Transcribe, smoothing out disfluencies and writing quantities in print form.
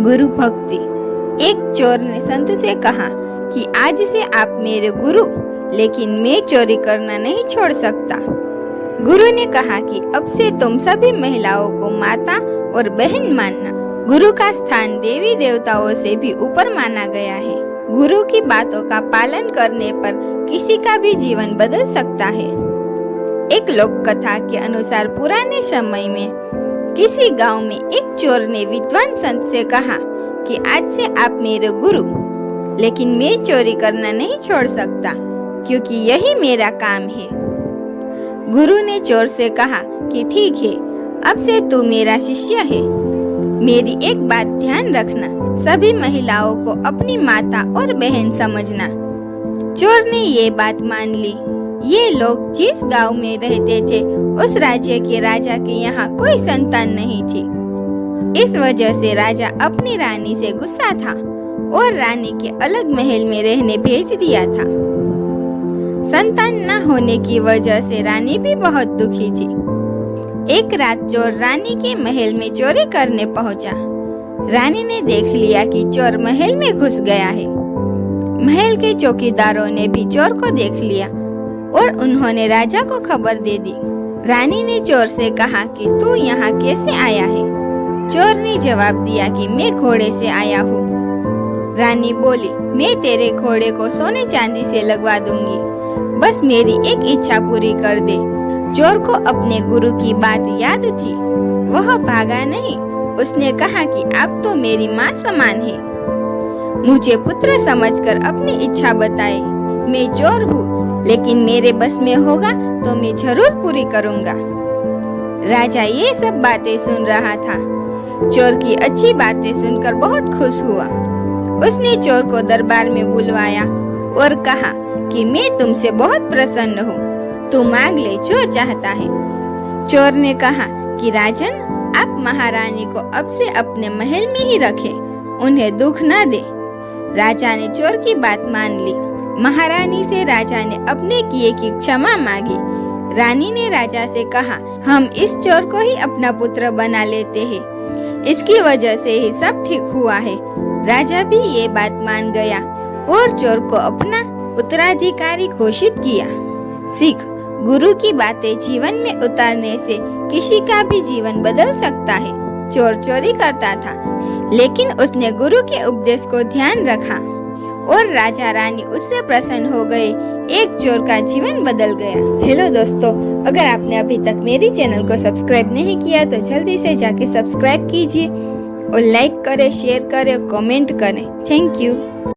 गुरु भक्ति। एक चोर ने संत से कहा कि आज से आप मेरे गुरु, लेकिन मैं चोरी करना नहीं छोड़ सकता। गुरु ने कहा कि अब से तुम सभी महिलाओं को माता और बहन मानना। गुरु का स्थान देवी देवताओं से भी ऊपर माना गया है। गुरु की बातों का पालन करने पर किसी का भी जीवन बदल सकता है। एक लोक कथा के अनुसार पुराने समय में किसी गांव में एक चोर ने विद्वान संत से कहा कि आज से आप मेरे गुरु, लेकिन मैं चोरी करना नहीं छोड़ सकता, क्योंकि यही मेरा काम है। गुरु ने चोर से कहा कि ठीक है, अब से तू मेरा शिष्य है। मेरी एक बात ध्यान रखना, सभी महिलाओं को अपनी माता और बहन समझना। चोर ने ये बात मान ली। ये लोग जिस गांव में रहते थे, उस राज्य के राजा के यहाँ कोई संतान नहीं थी। इस वजह से राजा अपनी रानी से गुस्सा था और रानी के अलग महल में रहने भेज दिया था। संतान न होने की वजह से रानी भी बहुत दुखी थी। एक रात चोर रानी के महल में चोरी करने पहुंचा। रानी ने देख लिया कि चोर महल में घुस गया है। महल के चौकीदारों ने भी चोर को देख लिया और उन्होंने राजा को खबर दे दी। रानी ने चोर से कहा कि तू यहाँ कैसे आया है? चोर ने जवाब दिया कि मैं घोड़े से आया हूँ। रानी बोली, मैं तेरे घोड़े को सोने चांदी से लगवा दूंगी, बस मेरी एक इच्छा पूरी कर दे। चोर को अपने गुरु की बात याद थी। वह भागा नहीं। उसने कहा कि आप तो मेरी माँ समान है। मुझे पुत्र समझकर अपनी इच्छा बताए। मैं चोर हूँ, लेकिन मेरे बस में होगा तो मैं जरूर पूरी करूँगा। राजा ये सब बातें सुन रहा था। चोर की अच्छी बातें सुनकर बहुत खुश हुआ। उसने चोर को दरबार में बुलवाया और कहा कि मैं तुमसे बहुत प्रसन्न हूँ, तू मांग ले जो चाहता है। चोर ने कहा कि राजन, आप महारानी को अब से अपने महल में ही रखें, उन्हें दुख न दे। राजा ने चोर की बात मान ली। महारानी से राजा ने अपने किए की क्षमा मांगी। रानी ने राजा से कहा, हम इस चोर को ही अपना पुत्र बना लेते हैं, इसकी वजह से ही सब ठीक हुआ है। राजा भी ये बात मान गया और चोर को अपना उत्तराधिकारी घोषित किया। सीख, गुरु की बातें जीवन में उतारने से किसी का भी जीवन बदल सकता है। चोर चोरी करता था, लेकिन उसने गुरु के उपदेश को ध्यान रखा और राजा रानी उससे प्रसन्न हो गए। एक चोर का जीवन बदल गया। हेलो दोस्तों, अगर आपने अभी तक मेरी चैनल को सब्सक्राइब नहीं किया तो जल्दी से जाके सब्सक्राइब कीजिए और लाइक करें, शेयर करें, कमेंट करें। Thank you.